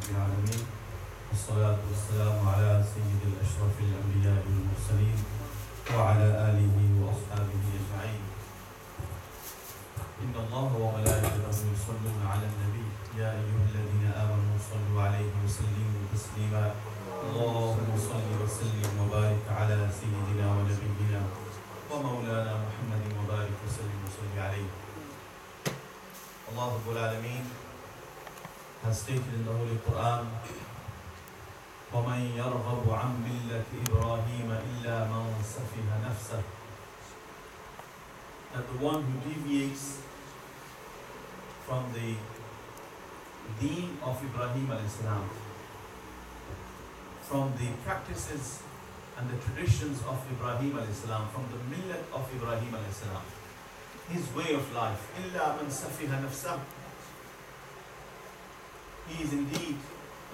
رب العالمين والصلاة والسلام على سيد الأشرف الأنبياء والمرسلين وعلى آله وأصحابه أجمعين. إن الله وملائكته يصلون على النبي يا أيها الذين آمنوا صلوا عليه وسلموا تسليما. اللهم صل وسلم وبارك على سيدنا ونبينا ومولانا محمد وبارك وسلم وصل عليه. Allah Rabbul Alameen has stated in the Holy Quran, وَمَنْ يَرْغَبُ عَنْ مِلَّةِ إِبْرَاهِيمَ إِلَّا مَنْ سَفِهَ نَفْسَهُ, that the one who deviates from the deen of Ibrahim alayhi salam, from the practices and the traditions of Ibrahim alayhi salam, from the millat of Ibrahim alayhi salam, his way of life, إِلَّا مَنْ سَفِهَ نَفْسَهُ, he is indeed,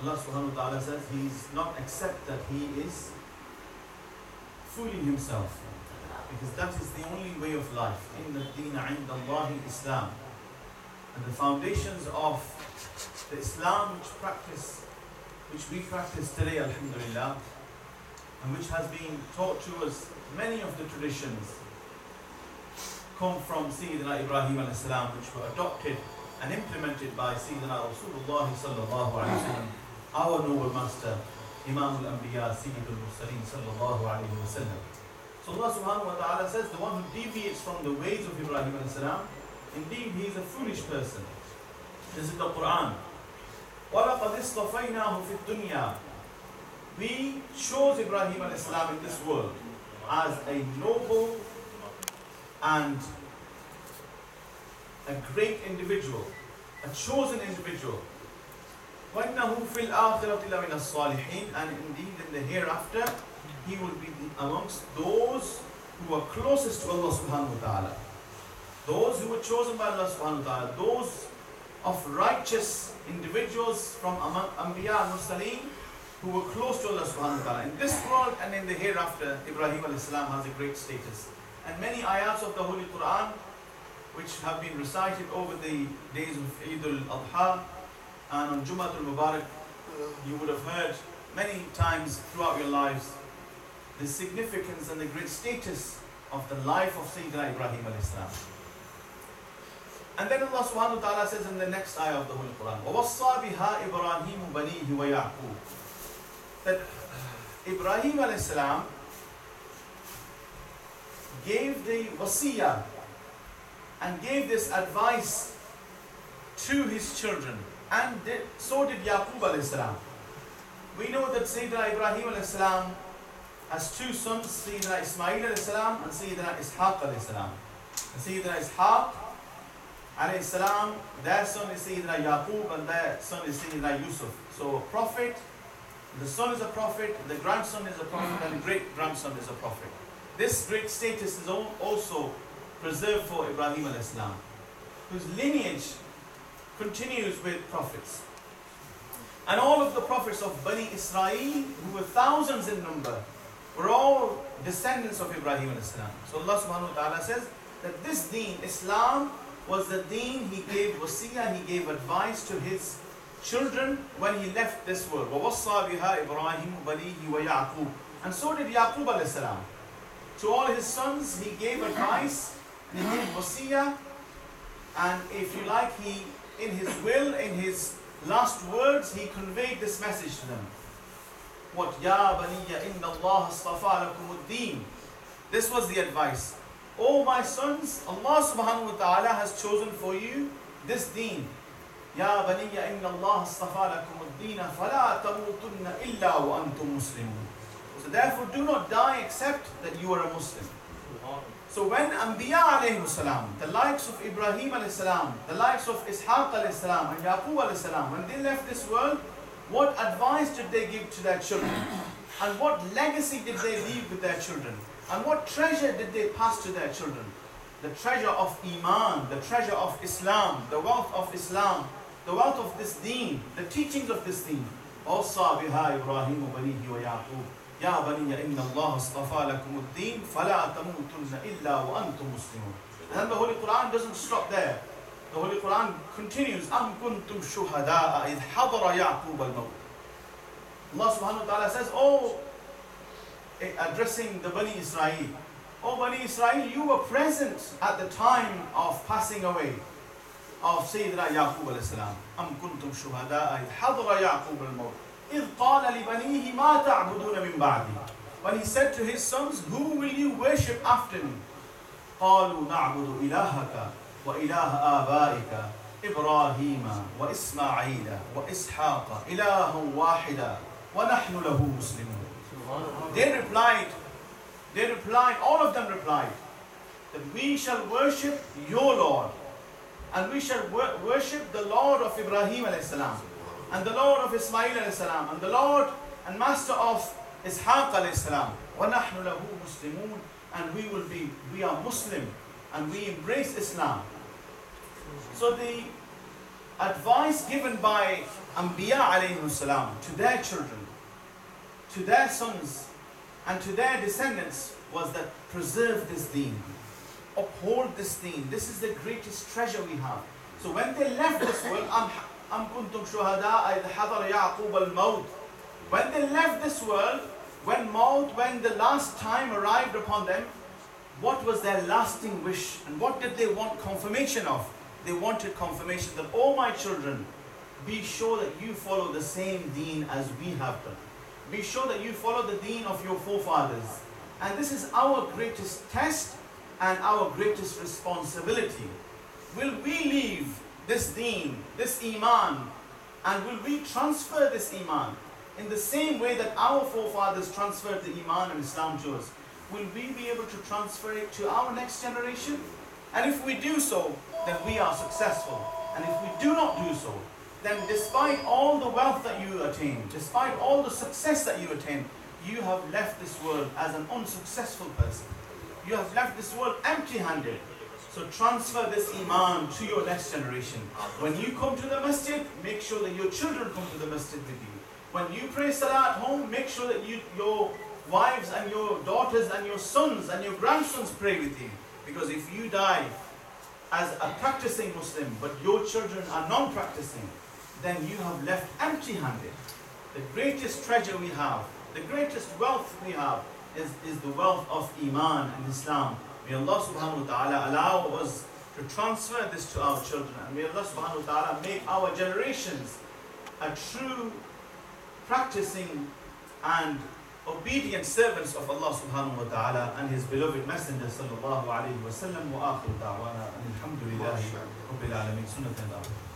Allah subhanahu wa ta'ala says, he is not except that he is fooling himself, because that is the only way of life. إِنَّ الدِّينَ عِنْدَ اللَّهِ Islam. And the foundations of the Islam which we practice today, alhamdulillah, and which has been taught to us, many of the traditions come from Sayyidina Ibrahim alayhi salam, which were adopted and implemented by Sayyidina Rasulullah sallallahu alayhi wa sallam, our noble master, Imam al-Anbiya, Sayyid al-Mursaleen sallallahu alayhi wa sallam. So Allah subhanahu wa ta'ala says, the one who deviates from the ways of Ibrahim alayhi salam, indeed he is a foolish person. This is the Quran. وَلَقَدْ اصْطَفَيْنَاهُ فِي الدُّنْيَا. We chose Ibrahim alayhi salam in this world as a noble and a great individual, a chosen individual. وَإِنَّهُ فِي الْآخِرَةِ لَمِنَ الصَّالِحِينَ. And indeed in the hereafter, he will be amongst those who are closest to Allah subhanahu wa ta'ala. Those who were chosen by Allah subhanahu wa ta'ala, those of righteous individuals from among Anbiya and Mursaleen who were close to Allah subhanahu wa ta'ala. In this world and in the hereafter, Ibrahim alayhi salam has a great status. And many ayats of the Holy Quran which have been recited over the days of Eid al-Adha and on Jum'at al-Mubarak, you would have heard many times throughout your lives the significance and the great status of the life of Sayyidina Ibrahim alayhi salam. And then Allah subhanahu wa ta'ala says in the next ayah of the Holy Quran, وَوَصَّى بِهَا إِبْرَاهِيمُ بَنِيهِ وَيَعْقُوبُ, that Ibrahim alayhi salam gave the wasiyah and gave this advice to his children, and so did Yaqub alayhi salam. We know that Sayyidina Ibrahim alayhi salam has two sons, Sayyidina Ismail alayhi salam and Sayyidina Ishaq alayhi salam. And Sayyidina Ishaq alayhi salam, their son is Sayyidina Yaqub and their son is Sayyidina Yusuf. So a prophet, the son is a prophet, the grandson is a prophet, and the great grandson is a prophet. This great status is also preserved for Ibrahim alayhi salam, whose lineage continues with prophets. And all of the prophets of Bani Israel, who were thousands in number, were all descendants of Ibrahim alayhi salam. So Allah subhanahu wa ta'ala says that this deen, Islam, was the deen he gave wasiyah, he gave advice to his children when he left this world. وَوَصَّى بِهَا إِبْرَاهِيمُ بَنِيهِ وَيَعْقُوبُ. And so did Yaqub alayhi salam. To all his sons, he gave advice, he gave wasiyah, and if you like, he, in his will, in his last words, he conveyed this message to them. What? Ya baniya inna Allah astafa lakum ad-deen. This was the advice. Oh my sons, Allah subhanahu wa ta'ala has chosen for you this deen. Ya baniya inna Allah astafa lakum ad-deen fala tamutunna illa wa antum muslimun. So therefore do not die except that you are a Muslim. So when Anbiya alayhi salam, the likes of Ibrahim alayhi salam, the likes of Ishaq alayhi salam and Yaqub alayhi salam, when they left this world, what advice did they give to their children? And what legacy did they leave with their children? And what treasure did they pass to their children? The treasure of Iman, the treasure of Islam, the wealth of Islam, the wealth of this deen, the teachings of this deen. أَوْصَى بِهَا إِبْرَاهِيمُ بَنِيهِ وَيَعْقُوبُ يَا بَنِيَّ إِنَّ اللَّهَ اصْطَفَى لَكُمُ الدِّينَ فَلَا تَمُوتُنَّ إِلَّا وَأَنْتُمْ مُسْلِمُونَ. And then the Holy Quran doesn't stop there. The Holy Quran continues, أَمْ كُنْتُمْ شُهَدَاءَ إِذْ حَضَرَ يَعْقُوبَ الْمَوْتِ. Allah subhanahu wa ta'ala says, oh, addressing the Bani Israel, oh Bani Israel, you were present at the time of passing away of Sayyidina Yaqub alayhi salam. أَمْ كُنْتُمْ شُهَدَاءَ إِذْ حَضَرَ يَعْقُوبَ الْمَوْتِ إِذْ قَالَ لِبَنِيهِ مَا تَعْبُدُونَ مِنْ بَعْدِي. When he said to his sons, who will you worship after me? قَالُوا نَعْبُدُ إِلَهَكَ وَإِلَهَ آبَائِكَ إِبْرَاهِيمَ وَإِسْمَاعِيلَ وَإِسْحَاقَ إِلَهًا وَاحِدًا وَنَحْنُ لَهُ مُسْلِمُونَ. They replied, all of them replied, that we shall worship your Lord, and we shall worship the Lord of Ibrahim alayhi salam, and the Lord of Ismail alayhi salam, and the Lord and Master of Ishaq alayhi salam. وَنَحْنُ لَهُ مُسْلِمُونَ. And we are Muslim, and we embrace Islam. So the advice given by Anbiya alayhi salam to their children, to their sons, and to their descendants was that preserve this deen, uphold this deen. This is the greatest treasure we have. So when they left this world, أَمْ كُنْتُمْ شُهَدَاءَ إِذْ حَضَرَ يَعْقُوبَ الْمَوْتِ. When they left this world, when the last time arrived upon them, what was their lasting wish, and what did they want confirmation of? They wanted confirmation that, oh my children, be sure that you follow the same deen as we have done. Be sure that you follow the deen of your forefathers. And this is our greatest test and our greatest responsibility. Will we leave this deen, this iman, and will we transfer this iman in the same way that our forefathers transferred the iman and Islam to us? Will we be able to transfer it to our next generation? And if we do so, then we are successful. And if we do not do so, then despite all the wealth that you attain, despite all the success that you attain, you have left this world as an unsuccessful person. You have left this world empty-handed. So transfer this iman to your next generation. When you come to the masjid, make sure that your children come to the masjid with you. When you pray salah at home, make sure that your wives and your daughters and your sons and your grandsons pray with you. Because if you die as a practicing Muslim, but your children are non-practicing, then you have left empty-handed. The greatest treasure we have, the greatest wealth we have is the wealth of Iman and Islam. May Allah subhanahu wa ta'ala allow us to transfer this to our children. And may Allah subhanahu wa ta'ala make our generations a true practicing and obedient servants of Allah subhanahu wa ta'ala and His beloved Messenger sallallahu alayhi wa sallam. Wa akhiru da'wana alhamdulillahi rabbil alameen. Sunnatan.